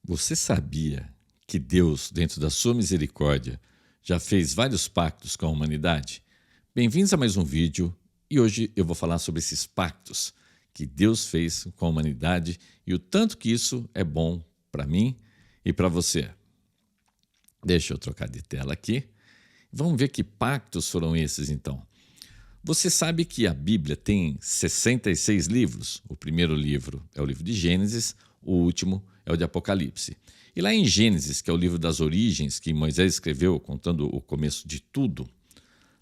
Você sabia que Deus, dentro da sua misericórdia, já fez vários pactos com a humanidade? Bem-vindos a mais um vídeo e hoje eu vou falar sobre esses pactos que Deus fez com a humanidade e o tanto que isso é bom para mim e para você. Deixa eu trocar de tela aqui. Vamos ver que pactos foram esses então. Você sabe que a Bíblia tem 66 livros? O primeiro livro é o livro de Gênesis, o último é o de Apocalipse. E lá em Gênesis, que é o livro das origens, que Moisés escreveu contando o começo de tudo,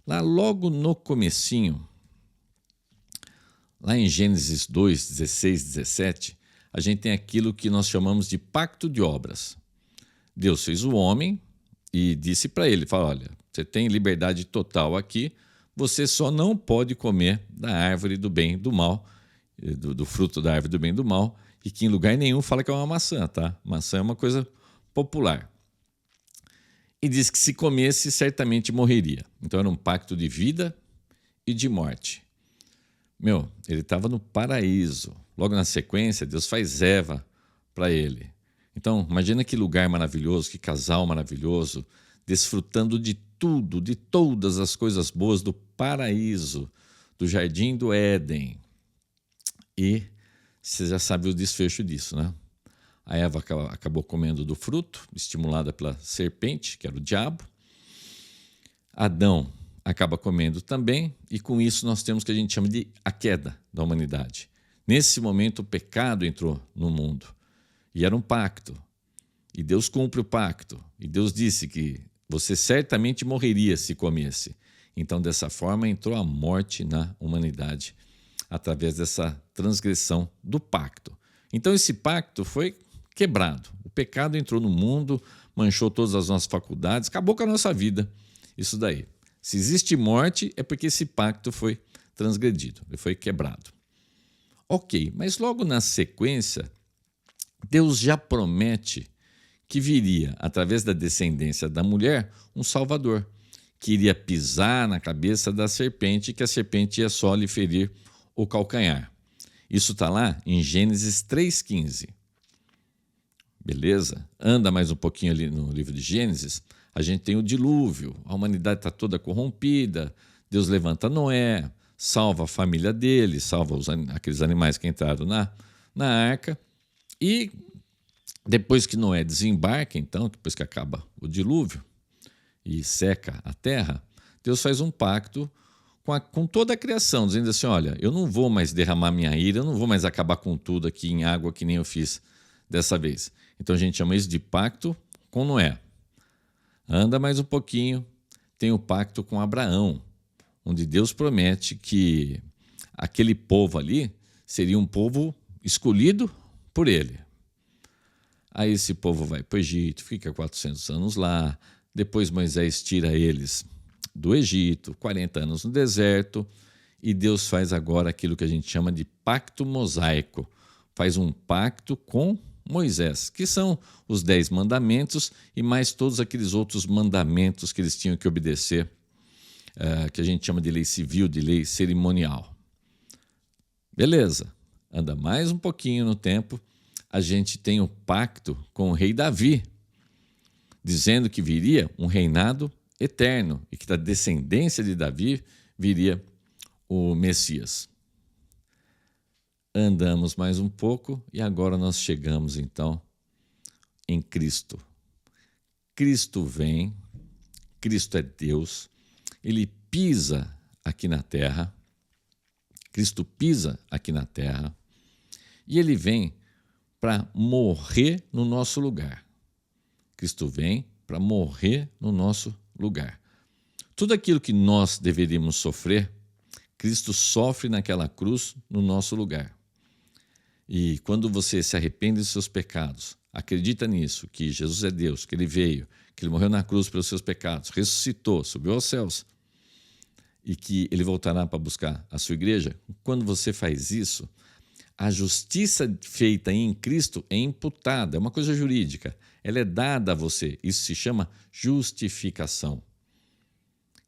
lá logo no comecinho, lá em Gênesis 2, 16, 17, a gente tem aquilo que nós chamamos de pacto de obras. Deus fez o homem e disse para ele, fala, olha, você tem liberdade total aqui, você só não pode comer da árvore do bem e do mal, do fruto da árvore do bem e do mal, e que em lugar nenhum fala que é uma maçã, tá? Maçã é uma coisa popular. E diz que se comesse, certamente morreria. Então era um pacto de vida e de morte. Ele estava no paraíso. Logo na sequência, Deus faz Eva para ele. Então, imagina que lugar maravilhoso, que casal maravilhoso, desfrutando de tudo, de todas as coisas boas do paraíso, do jardim do Éden. E você já sabe o desfecho disso, né? A Eva acabou comendo do fruto, estimulada pela serpente, que era o diabo. Adão acaba comendo também, e com isso nós temos o que a gente chama de a queda da humanidade. Nesse momento o pecado entrou no mundo, e era um pacto. E Deus cumpre o pacto, e Deus disse que você certamente morreria se comesse. Então, dessa forma, entrou a morte na humanidade, através dessa transgressão do pacto. Então, esse pacto foi quebrado. O pecado entrou no mundo, manchou todas as nossas faculdades, acabou com a nossa vida. Isso daí. Se existe morte, é porque esse pacto foi transgredido, ele foi quebrado. Ok, mas logo na sequência, Deus já promete que viria, através da descendência da mulher, um Salvador, que iria pisar na cabeça da serpente, que a serpente ia só lhe ferir o calcanhar. Isso está lá em Gênesis 3,15. Beleza? Anda mais um pouquinho ali no livro de Gênesis, a gente tem o dilúvio, a humanidade está toda corrompida, Deus levanta Noé, salva a família dele, salva aqueles animais que entraram na arca, e depois que Noé desembarca, então, depois que acaba o dilúvio e seca a terra, Deus faz um pacto com toda a criação, dizendo assim, olha, eu não vou mais derramar minha ira, eu não vou mais acabar com tudo aqui em água que nem eu fiz dessa vez. Então a gente chama isso de pacto com Noé. Anda mais um pouquinho, tem o pacto com Abraão, onde Deus promete que aquele povo ali seria um povo escolhido por ele. Aí esse povo vai para o Egito, fica 400 anos lá, depois Moisés tira eles do Egito, 40 anos no deserto, e Deus faz agora aquilo que a gente chama de pacto mosaico, faz um pacto com Moisés, que são os 10 mandamentos e mais todos aqueles outros mandamentos que eles tinham que obedecer, que a gente chama de lei civil, de lei cerimonial. Beleza, anda mais um pouquinho no tempo, a gente tem o pacto com o rei Davi, dizendo que viria um reinado eterno e que da descendência de Davi viria o Messias. Andamos mais um pouco e agora nós chegamos então em Cristo. Cristo vem, Cristo é Deus, ele pisa aqui na terra, Cristo pisa aqui na terra e ele vem para morrer no nosso lugar. Cristo vem para morrer no nosso lugar. Tudo aquilo que nós deveríamos sofrer, Cristo sofre naquela cruz no nosso lugar. E quando você se arrepende dos seus pecados, acredita nisso, que Jesus é Deus, que ele veio, que ele morreu na cruz pelos seus pecados, ressuscitou, subiu aos céus e que ele voltará para buscar a sua igreja, quando você faz isso, a justiça feita em Cristo é imputada, é uma coisa jurídica, ela é dada a você, isso se chama justificação.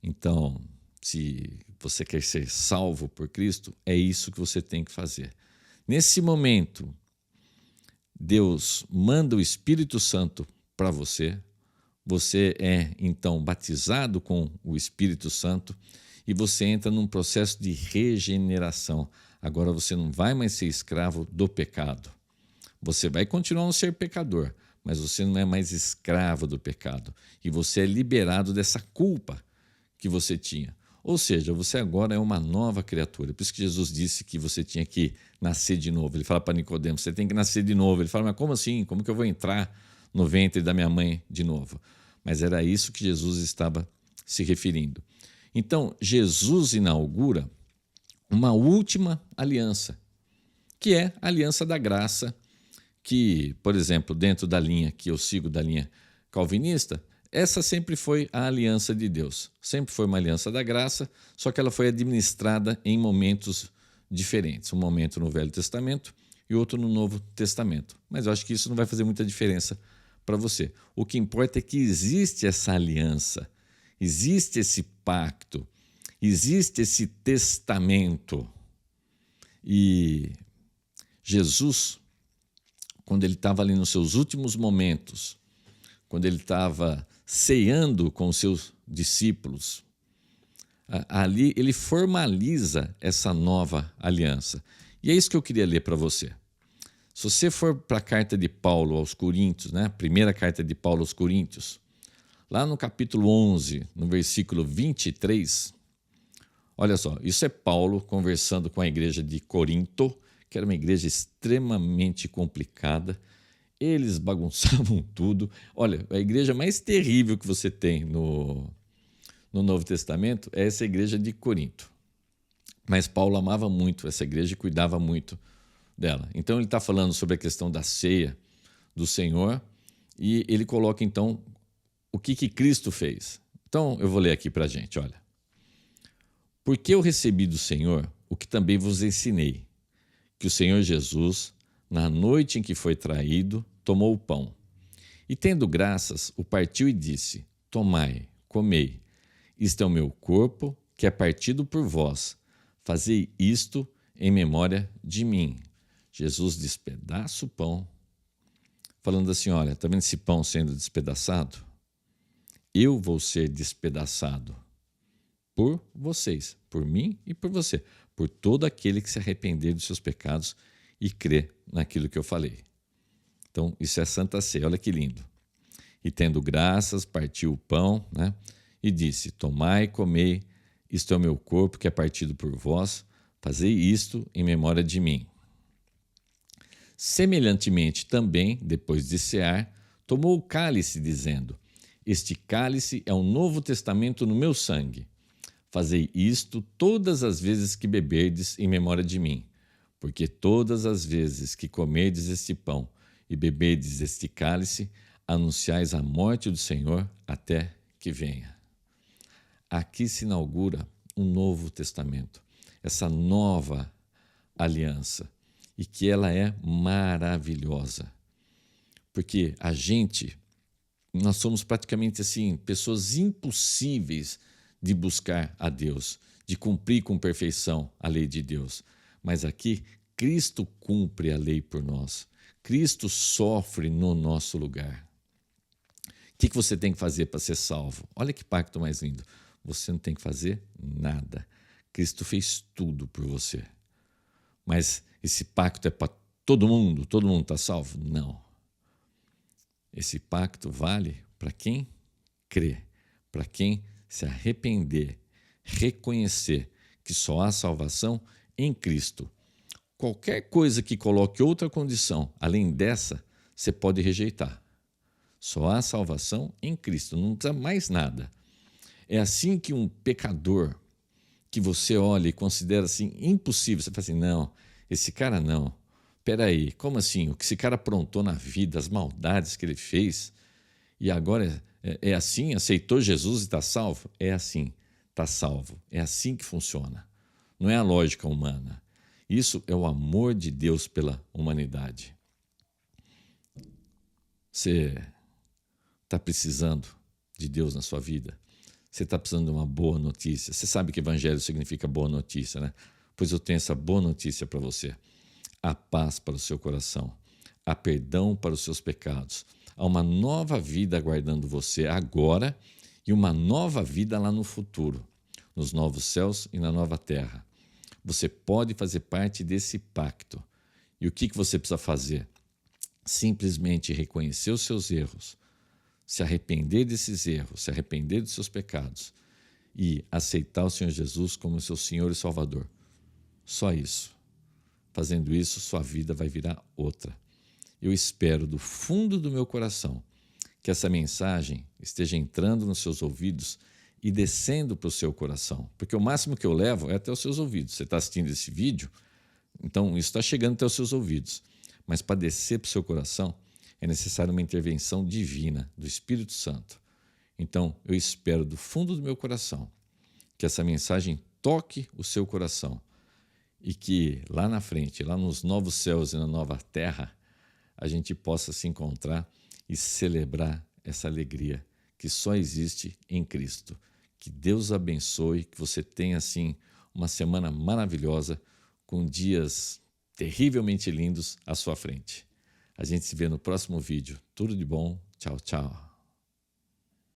Então, se você quer ser salvo por Cristo, é isso que você tem que fazer. Nesse momento, Deus manda o Espírito Santo para você. Você é, então, batizado com o Espírito Santo e você entra num processo de regeneração. Agora você não vai mais ser escravo do pecado. Você vai continuar a ser pecador, mas você não é mais escravo do pecado. E você é liberado dessa culpa que você tinha. Ou seja, você agora é uma nova criatura. Por isso que Jesus disse que você tinha que nascer de novo. Ele fala para Nicodemo, você tem que nascer de novo. Ele fala, mas como assim? Como que eu vou entrar no ventre da minha mãe de novo? Mas era isso que Jesus estava se referindo. Então, Jesus inaugura uma última aliança, que é a aliança da graça, que, por exemplo, dentro da linha que eu sigo, da linha calvinista, essa sempre foi a aliança de Deus. Sempre foi uma aliança da graça, só que ela foi administrada em momentos diferentes. Um momento no Velho Testamento e outro no Novo Testamento. Mas eu acho que isso não vai fazer muita diferença para você. O que importa é que existe essa aliança, existe esse pacto, existe esse testamento. E Jesus, quando ele estava ali nos seus últimos momentos, quando ele estava ceando com os seus discípulos, ali ele formaliza essa nova aliança. E é isso que eu queria ler para você. Se você for para a carta de Paulo aos Coríntios, né? A primeira carta de Paulo aos Coríntios, lá no capítulo 11, no versículo 23, olha só, isso é Paulo conversando com a igreja de Corinto, que era uma igreja extremamente complicada. Eles bagunçavam tudo. Olha, a igreja mais terrível que você tem no Novo Testamento é essa igreja de Corinto. Mas Paulo amava muito essa igreja e cuidava muito dela. Então ele está falando sobre a questão da ceia do Senhor e ele coloca então o que Cristo fez. Então eu vou ler aqui para a gente, olha. Porque eu recebi do Senhor o que também vos ensinei, que o Senhor Jesus, na noite em que foi traído, tomou o pão. E tendo graças, o partiu e disse, tomai, comei, isto é o meu corpo, que é partido por vós. Fazei isto em memória de mim. Jesus despedaça o pão, falando assim, olha, está vendo esse pão sendo despedaçado? Eu vou ser despedaçado por vocês, por mim e por você, por todo aquele que se arrepender dos seus pecados e crer naquilo que eu falei. Então, isso é Santa Ceia, olha que lindo. E tendo graças, partiu o pão, né? E disse, tomai e comei, isto é o meu corpo que é partido por vós, fazei isto em memória de mim. Semelhantemente também, depois de cear, tomou o cálice, dizendo, este cálice é um novo testamento no meu sangue. Fazei isto todas as vezes que beberdes em memória de mim, porque todas as vezes que comerdes este pão e beberdes este cálice, anunciais a morte do Senhor até que venha. Aqui se inaugura um novo testamento, essa nova aliança, e que ela é maravilhosa, porque nós somos praticamente assim, pessoas impossíveis de buscar a Deus, de cumprir com perfeição a lei de Deus. Mas aqui, Cristo cumpre a lei por nós. Cristo sofre no nosso lugar. O que você tem que fazer para ser salvo? Olha que pacto mais lindo. Você não tem que fazer nada. Cristo fez tudo por você. Mas esse pacto é para todo mundo está salvo? Não. Esse pacto vale para quem crê, para quem se arrepender, reconhecer que só há salvação em Cristo. Qualquer coisa que coloque outra condição além dessa, você pode rejeitar. Só há salvação em Cristo, não precisa mais nada. É assim que um pecador que você olha e considera assim impossível, você fala assim, não, esse cara não. Espera aí, como assim? O que esse cara aprontou na vida, as maldades que ele fez, e agora é assim? Aceitou Jesus e está salvo? É assim, está salvo. É assim que funciona. Não é a lógica humana. Isso é o amor de Deus pela humanidade. Você está precisando de Deus na sua vida? Você está precisando de uma boa notícia? Você sabe que evangelho significa boa notícia, né? Pois eu tenho essa boa notícia para você. A paz para o seu coração, há perdão para os seus pecados. Há uma nova vida aguardando você agora e uma nova vida lá no futuro, nos novos céus e na nova terra. Você pode fazer parte desse pacto. E o que você precisa fazer? Simplesmente reconhecer os seus erros, se arrepender desses erros, se arrepender dos seus pecados e aceitar o Senhor Jesus como seu Senhor e Salvador. Só isso. Fazendo isso, sua vida vai virar outra. Eu espero do fundo do meu coração que essa mensagem esteja entrando nos seus ouvidos e descendo para o seu coração. Porque o máximo que eu levo é até os seus ouvidos. Você está assistindo esse vídeo, então isso está chegando até os seus ouvidos. Mas para descer para o seu coração, é necessária uma intervenção divina do Espírito Santo. Então, eu espero do fundo do meu coração que essa mensagem toque o seu coração e que lá na frente, lá nos novos céus e na nova terra, a gente possa se encontrar e celebrar essa alegria que só existe em Cristo. Que Deus abençoe, que você tenha assim uma semana maravilhosa com dias terrivelmente lindos à sua frente. A gente se vê no próximo vídeo. Tudo de bom. Tchau, tchau.